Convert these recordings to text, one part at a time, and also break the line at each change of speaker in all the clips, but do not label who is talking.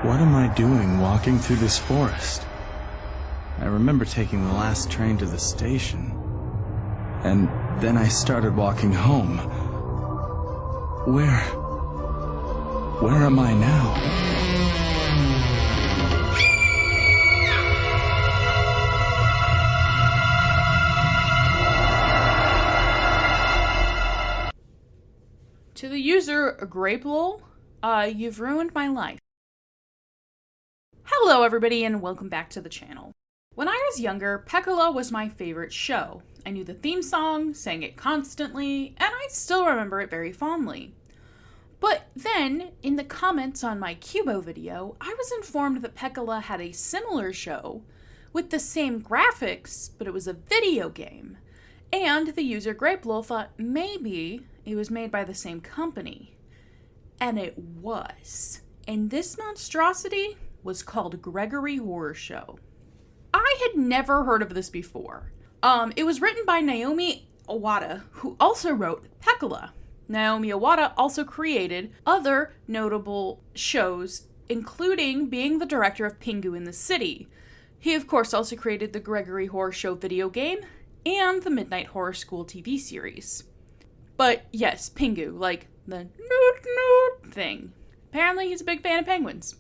What am I doing walking through this forest? I remember taking the last train to the station, and then I started walking home. Where am I now?
To the user Gregory, you've ruined my life. Hello everybody and welcome back to the channel. When I was younger, Pecola was my favorite show. I knew the theme song, sang it constantly, and I still remember it very fondly. But then, in the comments on my Qubo video, I was informed that Pecola had a similar show with the same graphics, but it was a video game. And the user Gregory thought maybe it was made by the same company. And it was. And this monstrosity was called Gregory Horror Show. I had never heard of this before. It was written by Naomi Iwata, who also wrote Pecola. Naomi Iwata also created other notable shows, including being the director of Pingu in the City. He, of course, also created the Gregory Horror Show video game and the Midnight Horror School TV series. But yes, Pingu, like the Noot Noot thing. Apparently he's a big fan of penguins.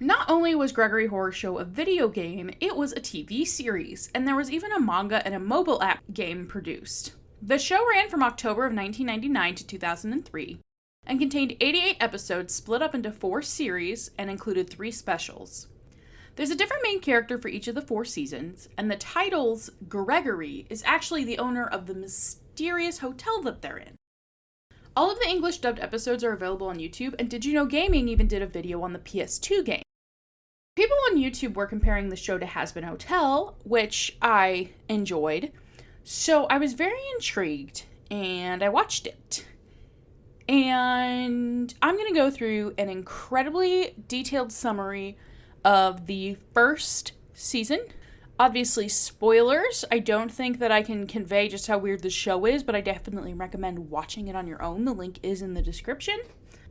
Not only was Gregory Horror Show a video game, it was a TV series, and there was even a manga and a mobile app game produced. The show ran from October of 1999 to 2003, and contained 88 episodes split up into 4 series and included 3 specials. There's a different main character for each of the 4 seasons, and the title's Gregory is actually the owner of the mysterious hotel that they're in. All of the English dubbed episodes are available on YouTube, and Did You Know Gaming even did a video on the PS2 game. People on YouTube were comparing the show to Has-Been Hotel, which I enjoyed, so I was very intrigued, and I watched it. And I'm going to go through an incredibly detailed summary of the first season. Obviously, spoilers. I don't think that I can convey just how weird the show is, but I definitely recommend watching it on your own. The link is in the description.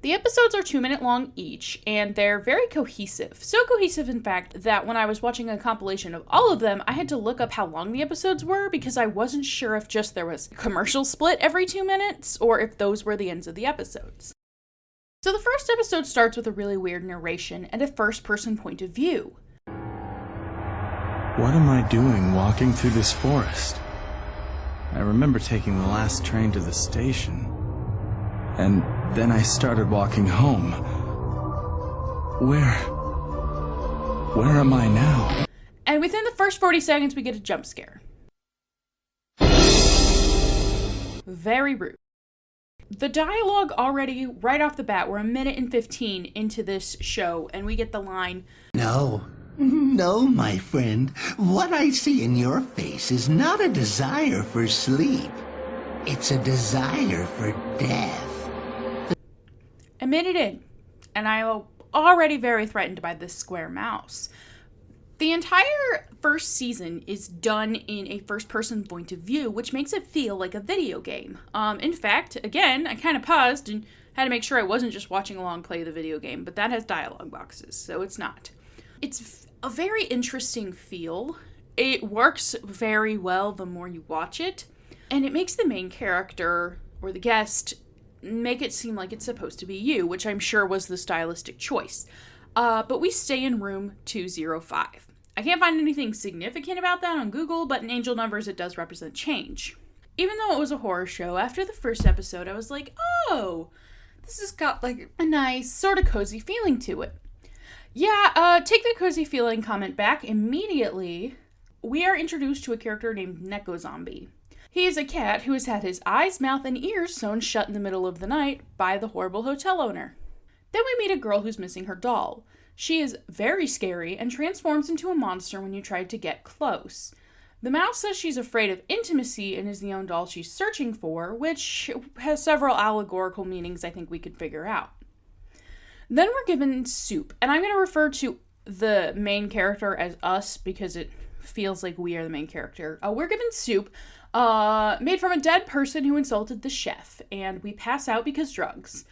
The episodes are 2-minute long each, and they're very cohesive. So cohesive, in fact, that when I was watching a compilation of all of them, I had to look up how long the episodes were because I wasn't sure if just there was a commercial split every 2 minutes or if those were the ends of the episodes. So the first episode starts with a really weird narration and a first-person point of view.
What am I doing walking through this forest? I remember taking the last train to the station, and then I started walking home. Where am I now?
And within the first 40 seconds, we get a jump scare. Very rude. The dialogue already, right off the bat, we're 1:15 into this show, and we get the line,
No, my friend. What I see in your face is not a desire for sleep. It's a desire for death.
a minute in, and I'm already very threatened by this square mouse. The entire first season is done in a first-person point of view, which makes it feel like a video game. In fact, again, I kind of paused and had to make sure I wasn't just watching along play the video game, but that has dialogue boxes, so it's not. It's a very interesting feel. It works very well the more you watch it, and it makes the main character, or the guest, make it seem like it's supposed to be you, which I'm sure was the stylistic choice. But we stay in room 205. I can't find anything significant about that on Google, but in angel numbers it does represent change. Even though it was a horror show, after the first episode I was like, oh, this has got like a nice sort of cozy feeling to it. Yeah, take the cozy feeling comment back. Immediately, we are introduced to a character named Neko Zombie. He is a cat who has had his eyes, mouth, and ears sewn shut in the middle of the night by the horrible hotel owner. Then we meet a girl who's missing her doll. She is very scary and transforms into a monster when you try to get close. The mouse says she's afraid of intimacy and is the own doll she's searching for, which has several allegorical meanings I think we could figure out. Then we're given soup, and I'm going to refer to the main character as us because it feels like we are the main character. We're given soup made from a dead person who insulted the chef, and we pass out because drugs.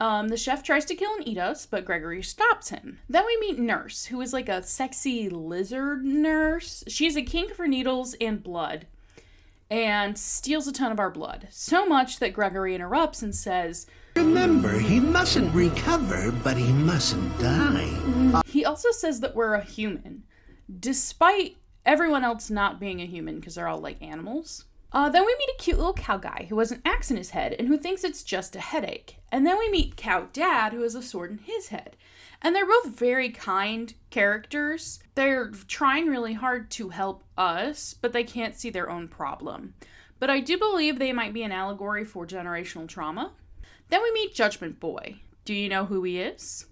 The chef tries to kill and eat us, but Gregory stops him. Then we meet Nurse, who is like a sexy lizard nurse. She's a king for needles and blood, and steals a ton of our blood. So much that Gregory interrupts and says,
Remember, he mustn't recover, but he mustn't die.
He also says that we're a human, despite everyone else not being a human because they're all like animals. Then we meet a cute little cow guy who has an axe in his head and who thinks it's just a headache. And then we meet Cow Dad, who has a sword in his head. And they're both very kind characters. They're trying really hard to help us, but they can't see their own problem. But I do believe they might be an allegory for generational trauma. Then we meet Judgment Boy. Do you know who he is?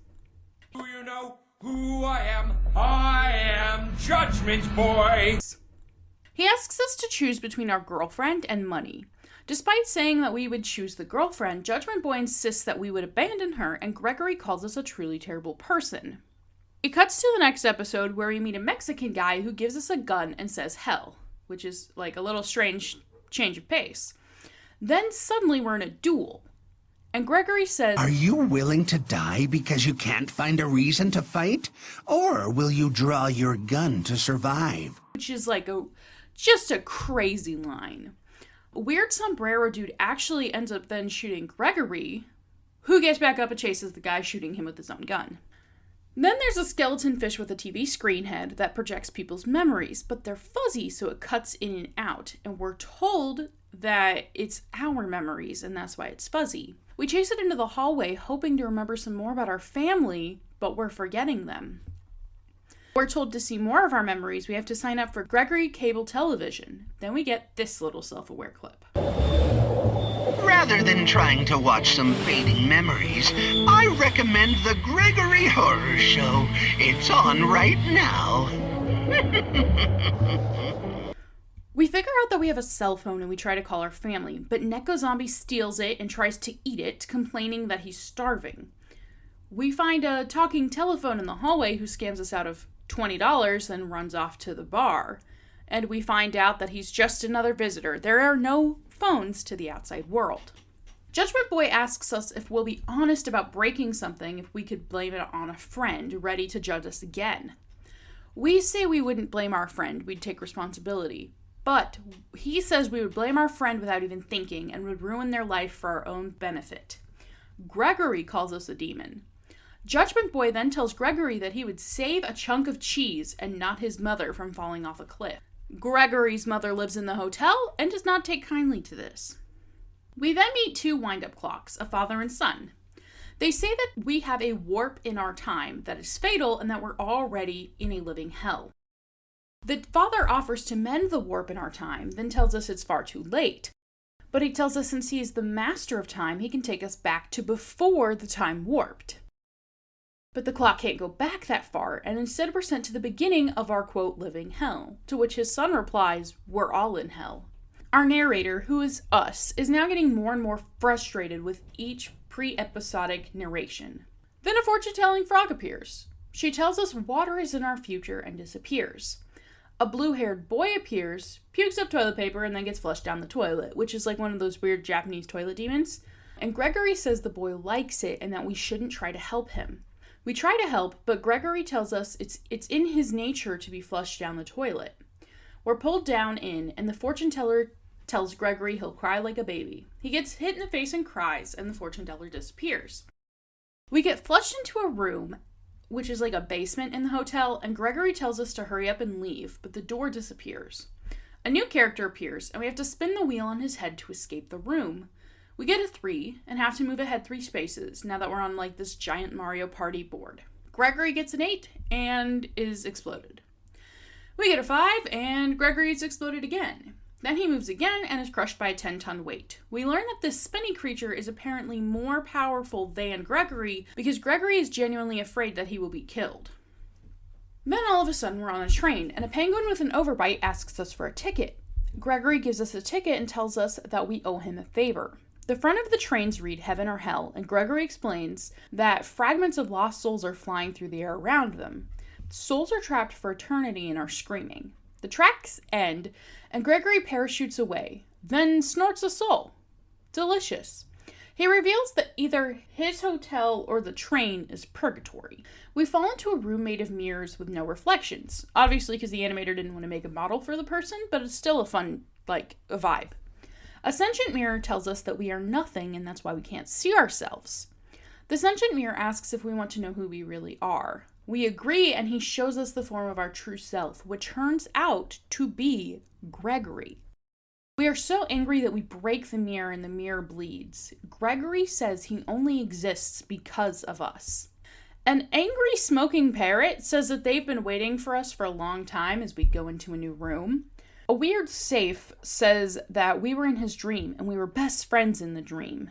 Do you know who I am? I am Judgment Boy!
He asks us to choose between our girlfriend and money. Despite saying that we would choose the girlfriend, Judgment Boy insists that we would abandon her, and Gregory calls us a truly terrible person. It cuts to the next episode where we meet a Mexican guy who gives us a gun and says hell, which is like a little strange change of pace. Then suddenly we're in a duel, and Gregory says,
Are you willing to die because you can't find a reason to fight? Or will you draw your gun to survive?
which is like just a crazy line. Weird sombrero dude actually ends up then shooting Gregory, who gets back up and chases the guy shooting him with his own gun. Then there's a skeleton fish with a TV screen head that projects people's memories, but they're fuzzy, so it cuts in and out, and we're told that it's our memories, and that's why it's fuzzy. We chase it into the hallway, hoping to remember some more about our family, but we're forgetting them. We're told to see more of our memories, we have to sign up for Gregory Cable Television. Then we get this little self-aware clip.
Rather than trying to watch some fading memories, I recommend the Gregory Horror Show. It's on right now.
We figure out that we have a cell phone and we try to call our family, but Neko Zombie steals it and tries to eat it, complaining that he's starving. We find a talking telephone in the hallway who scams us out of $20 and runs off to the bar. And we find out that he's just another visitor. There are no phones to the outside world. Judgment Boy asks us if we'll be honest about breaking something if we could blame it on a friend ready to judge us again. We say we wouldn't blame our friend, we'd take responsibility. But he says we would blame our friend without even thinking and would ruin their life for our own benefit. Gregory calls us a demon. Judgment Boy then tells Gregory that he would save a chunk of cheese and not his mother from falling off a cliff. Gregory's mother lives in the hotel and does not take kindly to this. We then meet two wind-up clocks, a father and son. They say that we have a warp in our time that is fatal and that we're already in a living hell. The father offers to mend the warp in our time, then tells us it's far too late. But he tells us since he is the master of time, he can take us back to before the time warped. But the clock can't go back that far, and instead we're sent to the beginning of our, quote, living hell, to which his son replies, we're all in hell. Our narrator, who is us, is now getting more and more frustrated with each pre-episodic narration. Then a fortune-telling frog appears. She tells us water is in our future and disappears. A blue-haired boy appears, pukes up toilet paper, and then gets flushed down the toilet, which is like one of those weird Japanese toilet demons. And Gregory says the boy likes it and that we shouldn't try to help him. We try to help, but Gregory tells us it's in his nature to be flushed down the toilet. We're pulled down in, and the fortune teller tells Gregory he'll cry like a baby. He gets hit in the face and cries, and the fortune teller disappears. We get flushed into a room, which is like a basement in the hotel, and Gregory tells us to hurry up and leave, but the door disappears. A new character appears, and we have to spin the wheel on his head to escape the room. We get a 3 and have to move ahead 3 spaces now that we're on like this giant Mario Party board. Gregory gets an 8 and is exploded. We get a 5 and Gregory is exploded again. Then he moves again and is crushed by a 10-ton weight. We learn that this spinny creature is apparently more powerful than Gregory because Gregory is genuinely afraid that he will be killed. Then all of a sudden we're on a train and a penguin with an overbite asks us for a ticket. Gregory gives us a ticket and tells us that we owe him a favor. The front of the trains read heaven or hell, and Gregory explains that fragments of lost souls are flying through the air around them. Souls are trapped for eternity and are screaming. The tracks end, and Gregory parachutes away, then snorts a soul. Delicious. He reveals that either his hotel or the train is purgatory. We fall into a room made of mirrors with no reflections. Obviously, because the animator didn't want to make a model for the person, but it's still a fun, a vibe. A sentient mirror tells us that we are nothing, and that's why we can't see ourselves. The sentient mirror asks if we want to know who we really are. We agree, and he shows us the form of our true self, which turns out to be Gregory. We are so angry that we break the mirror and the mirror bleeds. Gregory says he only exists because of us. An angry smoking parrot says that they've been waiting for us for a long time as we go into a new room. A weird safe says that we were in his dream and we were best friends in the dream.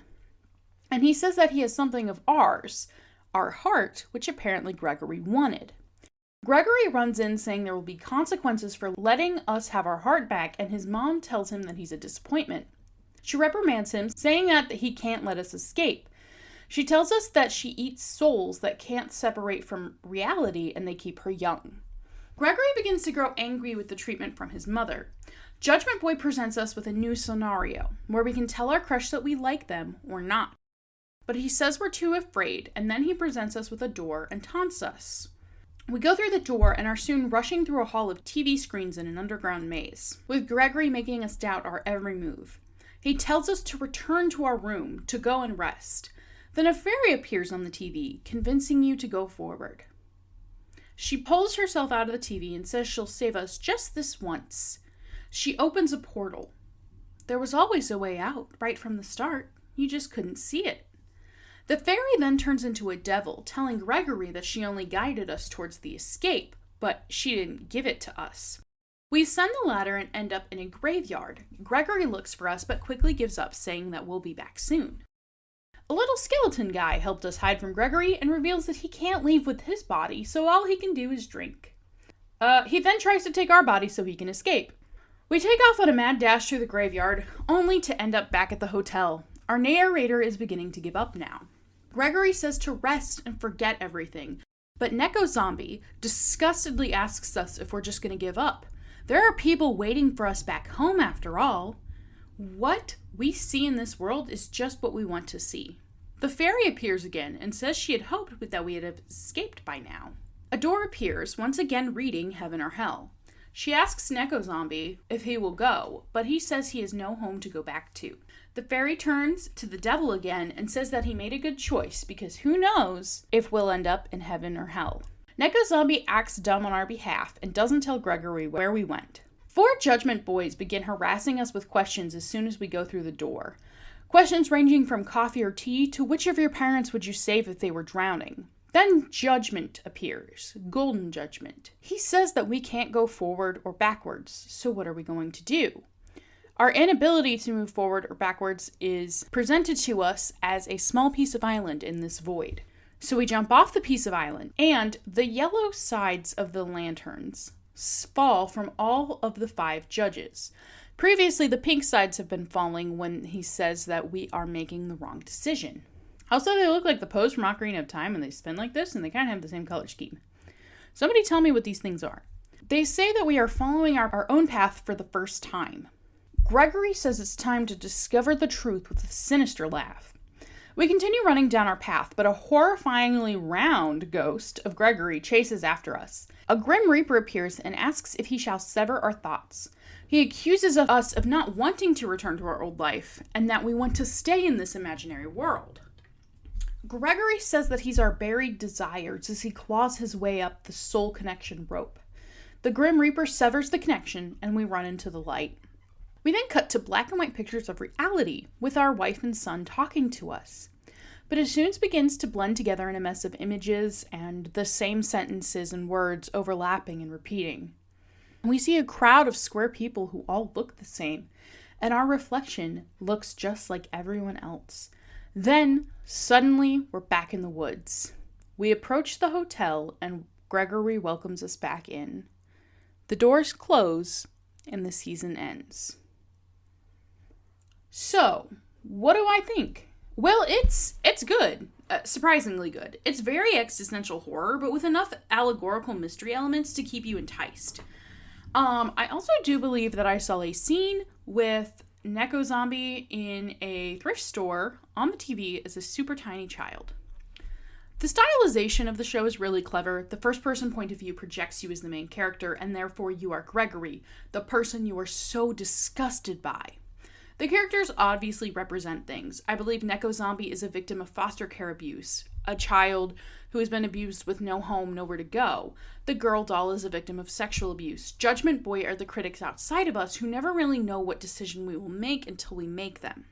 And he says that he has something of ours, our heart, which apparently Gregory wanted. Gregory runs in saying there will be consequences for letting us have our heart back, and his mom tells him that he's a disappointment. She reprimands him, saying that he can't let us escape. She tells us that she eats souls that can't separate from reality and they keep her young. Gregory begins to grow angry with the treatment from his mother. Judgment Boy presents us with a new scenario, where we can tell our crush that we like them or not. But he says we're too afraid, and then he presents us with a door and taunts us. We go through the door and are soon rushing through a hall of TV screens in an underground maze, with Gregory making us doubt our every move. He tells us to return to our room, to go and rest. Then a fairy appears on the TV, convincing you to go forward. She pulls herself out of the TV and says she'll save us just this once. She opens a portal. There was always a way out, right from the start. You just couldn't see it. The fairy then turns into a devil, telling Gregory that she only guided us towards the escape, but she didn't give it to us. We ascend the ladder and end up in a graveyard. Gregory looks for us, but quickly gives up, saying that we'll be back soon. A little skeleton guy helped us hide from Gregory and reveals that he can't leave with his body, so all he can do is drink. He then tries to take our body so he can escape. We take off on a mad dash through the graveyard, only to end up back at the hotel. Our narrator is beginning to give up now. Gregory says to rest and forget everything, but Neko Zombie disgustedly asks us if we're just going to give up. There are people waiting for us back home after all. What we see in this world is just what we want to see. The fairy appears again and says she had hoped that we had escaped by now. A door appears, once again reading Heaven or Hell. She asks Neko Zombie if he will go, but he says he has no home to go back to. The fairy turns to the devil again and says that he made a good choice because who knows if we'll end up in heaven or hell. Neko Zombie acts dumb on our behalf and doesn't tell Gregory where we went. 4 Judgment Boys begin harassing us with questions as soon as we go through the door. Questions ranging from coffee or tea to which of your parents would you save if they were drowning. Then Judgment appears, Golden Judgment. He says that we can't go forward or backwards, so what are we going to do? Our inability to move forward or backwards is presented to us as a small piece of island in this void. So we jump off the piece of island, and the yellow sides of the lanterns fall from all of the 5 judges. Previously, the pink sides have been falling when he says that we are making the wrong decision. Also, they look like the pose from Ocarina of Time, and they spin like this, and they kind of have the same color scheme. Somebody tell me what these things are. They say that we are following our own path for the first time. Gregory says it's time to discover the truth with a sinister laugh. We continue running down our path, but a horrifyingly round ghost of Gregory chases after us. A Grim Reaper appears and asks if he shall sever our thoughts. He accuses us of not wanting to return to our old life, and that we want to stay in this imaginary world. Gregory says that he's our buried desires as he claws his way up the soul connection rope. The Grim Reaper severs the connection, and we run into the light. We then cut to black and white pictures of reality, with our wife and son talking to us. But as soon as it begins to blend together in a mess of images and the same sentences and words overlapping and repeating, we see a crowd of square people who all look the same, and our reflection looks just like everyone else. Then, suddenly, we're back in the woods. We approach the hotel, and Gregory welcomes us back in. The doors close, and the season ends. So, what do I think? Well, it's good. Surprisingly good. It's very existential horror, but with enough allegorical mystery elements to keep you enticed. I also do believe that I saw a scene with Neko Zombie in a thrift store on the TV as a super tiny child. The stylization of the show is really clever. The first-person point of view projects you as the main character, and therefore you are Gregory, the person you are so disgusted by. The characters obviously represent things. I believe Neko Zombie is a victim of foster care abuse, a child who has been abused with no home, nowhere to go. The girl doll is a victim of sexual abuse. Judgment Boy are the critics outside of us who never really know what decision we will make until we make them.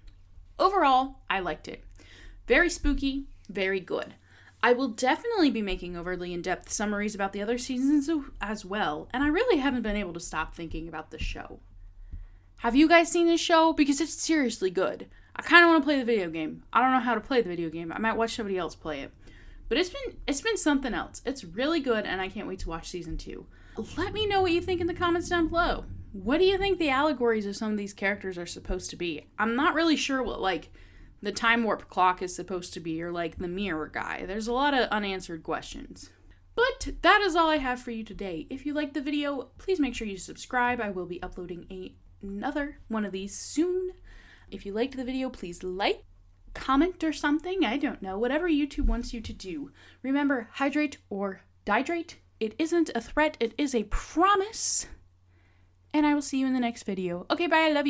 Overall, I liked it. Very spooky, very good. I will definitely be making overly in-depth summaries about the other seasons as well, and I really haven't been able to stop thinking about the show. Have you guys seen this show? Because it's seriously good. I kind of want to play the video game. I don't know how to play the video game. I might watch somebody else play it. But it's been something else. It's really good, and I can't wait to watch season 2. Let me know what you think in the comments down below. What do you think the allegories of some of these characters are supposed to be? I'm not really sure what, like, the time warp clock is supposed to be, or, like, the mirror guy. There's a lot of unanswered questions. But that is all I have for you today. If you liked the video, please make sure you subscribe. I will be uploading another one of these soon. If you liked the video, please like, comment, or something. I don't know. Whatever YouTube wants you to do. Remember, hydrate or dihydrate. It isn't a threat. It is a promise. And I will see you in the next video. Okay, bye. I love you.